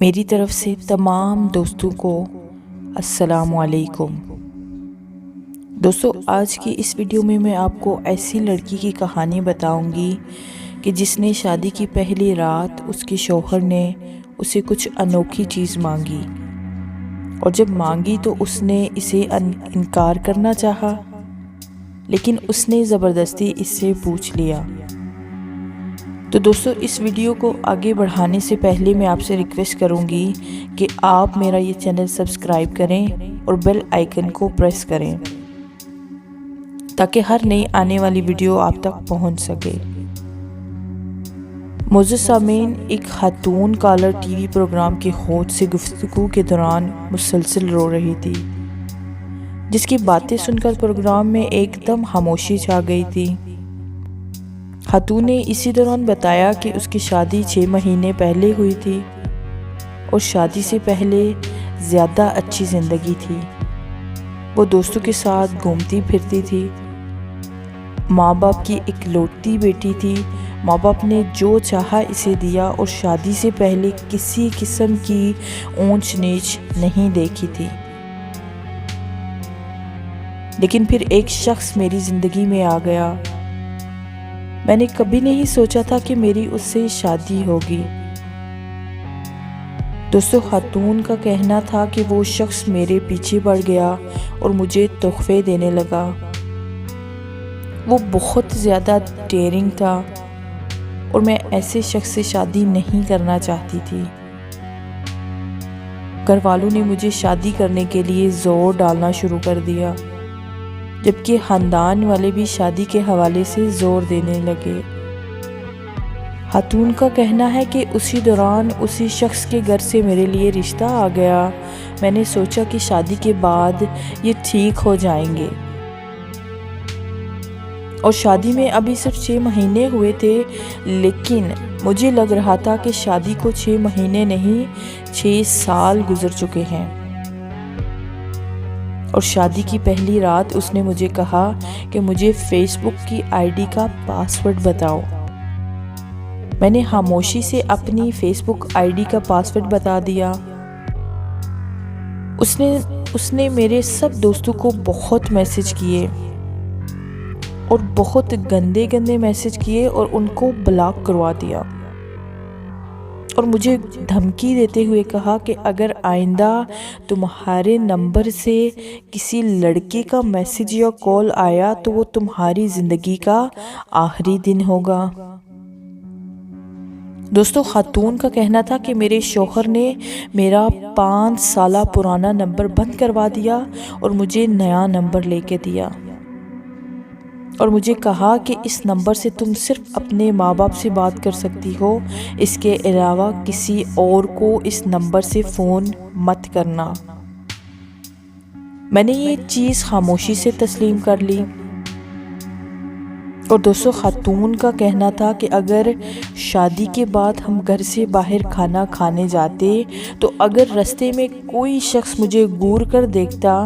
میری طرف سے تمام دوستوں کو السلام علیکم۔ دوستو، آج کی اس ویڈیو میں میں آپ کو ایسی لڑکی کی کہانی بتاؤں گی کہ جس نے شادی کی پہلی رات اس کے شوہر نے اسے کچھ انوکھی چیز مانگی، اور جب مانگی تو اس نے اسے انکار کرنا چاہا، لیکن اس نے زبردستی اس سے پوچھ لیا۔ تو دوستو، اس ویڈیو کو آگے بڑھانے سے پہلے میں آپ سے ریکویسٹ کروں گی کہ آپ میرا یہ چینل سبسکرائب کریں اور بیل آئیکن کو پریس کریں تاکہ ہر نئی آنے والی ویڈیو آپ تک پہنچ سکے۔ معزز سامعین، ایک خاتون کالر ٹی وی پروگرام کے ہوسٹ سے گفتگو کے دوران مسلسل رو رہی تھی، جس کی باتیں سن کر پروگرام میں ایک دم خاموشی چھا گئی تھی۔ خاتون نے اسی دوران بتایا کہ اس کی شادی 6 مہینے پہلے ہوئی تھی اور شادی سے پہلے زیادہ اچھی زندگی تھی۔ وہ دوستوں کے ساتھ گھومتی پھرتی تھی، ماں باپ کی اکلوتی بیٹی تھی، ماں باپ نے جو چاہا اسے دیا اور شادی سے پہلے کسی قسم کی اونچ نیچ نہیں دیکھی تھی۔ لیکن پھر ایک شخص میری زندگی میں آ گیا۔ میں نے کبھی نہیں سوچا تھا کہ میری اس سے شادی ہوگی۔ دوستو، خاتون کا کہنا تھا کہ وہ شخص میرے پیچھے پڑ گیا اور مجھے تحفے دینے لگا۔ وہ بہت زیادہ ڈیئرنگ تھا اور میں ایسے شخص سے شادی نہیں کرنا چاہتی تھی۔ گھر والوں نے مجھے شادی کرنے کے لیے زور ڈالنا شروع کر دیا، جبکہ خاندان والے بھی شادی کے حوالے سے زور دینے لگے۔ خاتون کا کہنا ہے کہ اسی دوران اسی شخص کے گھر سے میرے لیے رشتہ آ گیا۔ میں نے سوچا کہ شادی کے بعد یہ ٹھیک ہو جائیں گے، اور شادی میں ابھی صرف 6 مہینے ہوئے تھے، لیکن مجھے لگ رہا تھا کہ شادی کو 6 مہینے نہیں 6 سال گزر چکے ہیں۔ اور شادی کی پہلی رات اس نے مجھے کہا کہ مجھے فیس بک کی آئی ڈی کا پاسورڈ بتاؤ۔ میں نے خاموشی سے اپنی فیس بک آئی ڈی کا پاسورڈ بتا دیا۔ اس نے میرے سب دوستوں کو بہت میسج کیے اور بہت گندے میسج کیے اور ان کو بلاک کروا دیا، اور مجھے دھمکی دیتے ہوئے کہا کہ اگر آئندہ تمہارے نمبر سے کسی لڑکے کا میسج یا کال آیا تو وہ تمہاری زندگی کا آخری دن ہوگا۔ دوستو، خاتون کا کہنا تھا کہ میرے شوہر نے میرا 5 سالہ پرانا نمبر بند کروا دیا اور مجھے نیا نمبر لے کے دیا، اور مجھے کہا کہ اس نمبر سے تم صرف اپنے ماں باپ سے بات کر سکتی ہو، اس کے علاوہ کسی اور کو اس نمبر سے فون مت کرنا۔ میں نے یہ چیز خاموشی سے تسلیم کر لی۔ اور دوستو، خاتون کا کہنا تھا کہ اگر شادی کے بعد ہم گھر سے باہر کھانا کھانے جاتے تو اگر رستے میں کوئی شخص مجھے گور کر دیکھتا،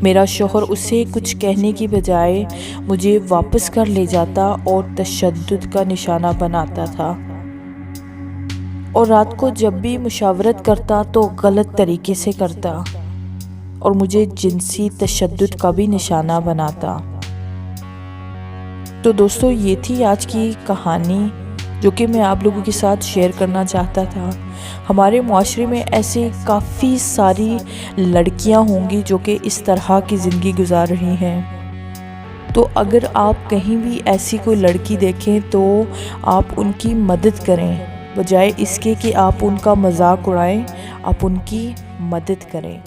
میرا شوہر اسے کچھ کہنے کی بجائے مجھے واپس کر لے جاتا اور تشدد کا نشانہ بناتا تھا، اور رات کو جب بھی مشاورت کرتا تو غلط طریقے سے کرتا اور مجھے جنسی تشدد کا بھی نشانہ بناتا۔ تو دوستو، یہ تھی آج کی کہانی جو کہ میں آپ لوگوں کے ساتھ شیئر کرنا چاہتا تھا۔ ہمارے معاشرے میں ایسے کافی ساری لڑکیاں ہوں گی جو کہ اس طرح کی زندگی گزار رہی ہیں، تو اگر آپ کہیں بھی ایسی کوئی لڑکی دیکھیں تو آپ ان کی مدد کریں، بجائے اس کے کہ آپ ان کا مذاق اڑائیں، آپ ان کی مدد کریں۔